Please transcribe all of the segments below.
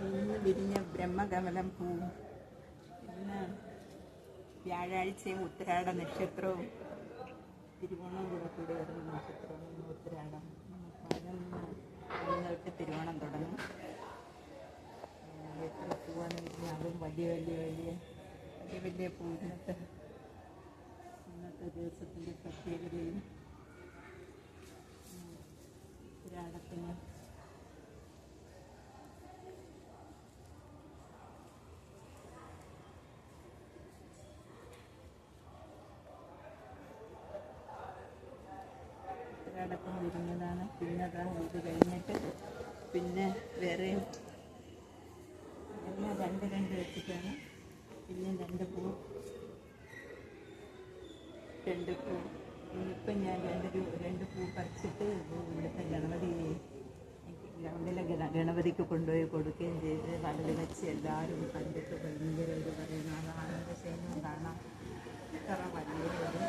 ഇന്ന് വിരിഞ്ഞ ബ്രഹ്മകമലം പൂവും ഇന്ന് വ്യാഴാഴ്ചയും ഉത്തരാട നക്ഷത്രവും തിരുവോണം കൂടെ വരുന്ന നക്ഷത്രവും ഉത്തരാടം 11 തൊട്ട് തിരുവോണം തുടങ്ങും. എത്ര പൂവാണ് വിരിഞ്ഞ അതും വലിയ പൂ. ഇന്നത്തെ ദിവസത്തിൻ്റെ പ്രത്യേകതയും ഉത്തരാടത്തിന് ഉത്തരാടത്തിന് വിരിഞ്ഞതാണ്. പിന്നെ ഇത് കഴിഞ്ഞിട്ട് പിന്നെ വേറെയും എല്ലാം രണ്ട് വെച്ചിട്ടാണ്. പിന്നെ രണ്ട് പൂ. ഇപ്പം ഞാൻ രണ്ട് പൂ പറിച്ചിട്ട് ഇവിടുത്തെ ഗ്രൗണ്ടിലെ ഗണപതിക്ക് കൊണ്ടുപോയി കൊടുക്കുകയും ചെയ്ത് വലത് വെച്ച് എല്ലാവരും കണ്ടിട്ട് ഭയങ്കര ഒരു പറയുന്നു. അത് ആനന്ദശേനം കാണാം. ഇത്ര വലിയ ഒരു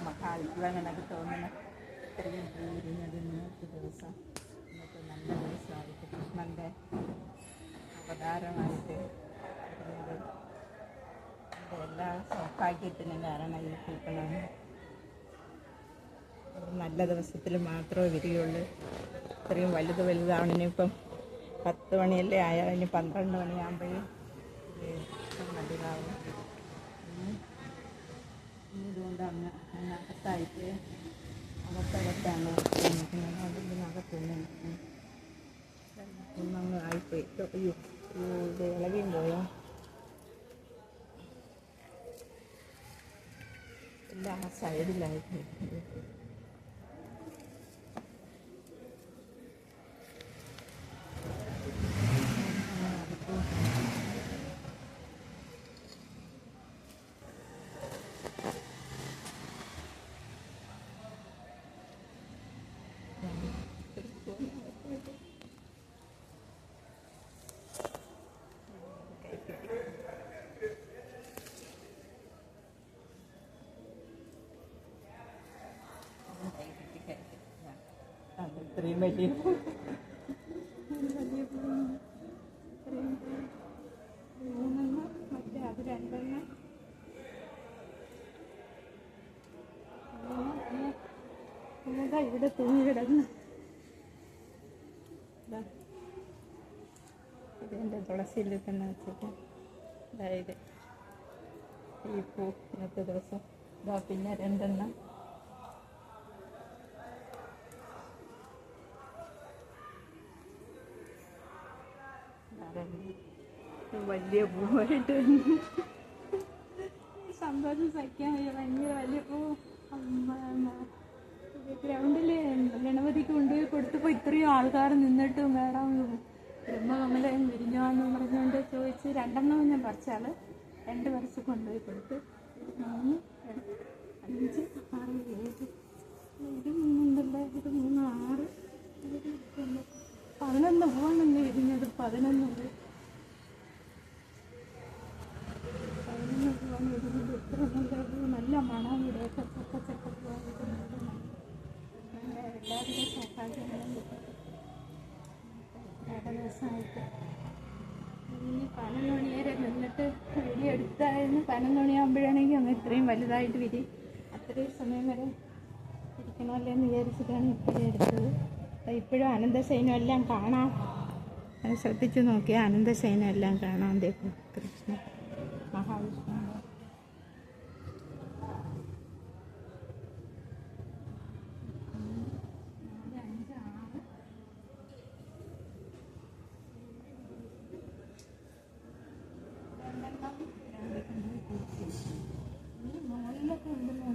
മഹാത്ഭുതം എന്നൊക്കെ തോന്നുന്നു. ഇത്രയും പൂ ഇരുന്നത് ഇന്നത്തെ ദിവസം. ഇന്നത്തെ നല്ല ദിവസമായിട്ട് കൃഷ്ണൻ്റെ അവതാരമായിട്ട് എല്ലാ സൗഭാഗ്യത്തിനും കാരണം ഈ പൂക്കളാണ്. നല്ല ദിവസത്തിൽ മാത്രമേ വിരിയുള്ളൂ. ഇത്രയും വലുതാണ്. ഇനിയിപ്പം 10 മണിയല്ലേ ആയാൽ ഇനി 12 മണിയാകുമ്പോഴും മതിയാവും. ഇതുകൊണ്ട് അകത്തായിട്ട് അകത്താണ് അതിനകത്തൊന്നും ഒന്നങ്ങ് ആയിപ്പോയി. അയ്യോ ഇത് ഇളകിയും പോയോ? എല്ലാം ആ സൈഡിലായിട്ട് ഇത്രയും വലിയ മൂന്നെണ്ണം, മറ്റേ അത് രണ്ടെണ്ണം, ഇവിടെ തൂങ്ങി കിടന്ന്. ഇതെൻ്റെ തുളസിയിൽ തന്നെ വെച്ചിട്ട് അതായത് ഈ പൂ ഇന്നത്തെ ദിവസം പിന്നെ രണ്ടെണ്ണം. വലിയ പൂവായിട്ട് സന്തോഷം സഹിക്കാൻ വയ്യ. ഭയങ്കര വലിയ പൂ. ഗ്രൗണ്ടിൽ ഗണപതിക്ക് കൊണ്ടുപോയി കൊടുത്തപ്പോൾ ഇത്രയും ആൾക്കാർ നിന്നിട്ടും മേഡം ബ്രഹ്മകമലം വിരിഞ്ഞോന്ന് പറഞ്ഞുകൊണ്ട് ചോദിച്ച് 2 ഞാൻ പറിച്ചാൽ 2 പറിച്ച് കൊണ്ടുപോയി കൊടുത്ത് 3, 5, 6, 7 ഇത് 3 ഇത് 3, 6, 11 പൂവാണെന്ന് വിരിഞ്ഞത്. 11 പൂവാണ് വിരിഞ്ഞത്. എത്ര നല്ല മണം. ഇവിടെയൊക്കെ ചക്കപ്പൂവായിട്ട് എല്ലാവരുടെയും സഹായങ്ങളും ദിവസമായിട്ട് ഇനി 11 മണി വരെ നിന്നിട്ട് വീഡിയോ എടുത്തായിരുന്നു. 11 മണിയാകുമ്പോഴാണെങ്കിൽ അങ്ങ് ഇത്രയും വലുതായിട്ട് വിരി. അത്രയും സമയം വരെ ഇരിക്കണമല്ലോ എന്ന് വിചാരിച്ചിട്ടാണ് ഇപ്പോഴും എടുത്തത്. ഇപ്പോഴും അനന്തശയനം എല്ലാം കാണാം. ശ്രദ്ധിച്ചു നോക്കിയാൽ അനന്തശയനം എല്ലാം കാണാം. കൃഷ്ണ മഹാവിഷ്ണു മുകളിലൊക്കെ ഉണ്ടെന്ന്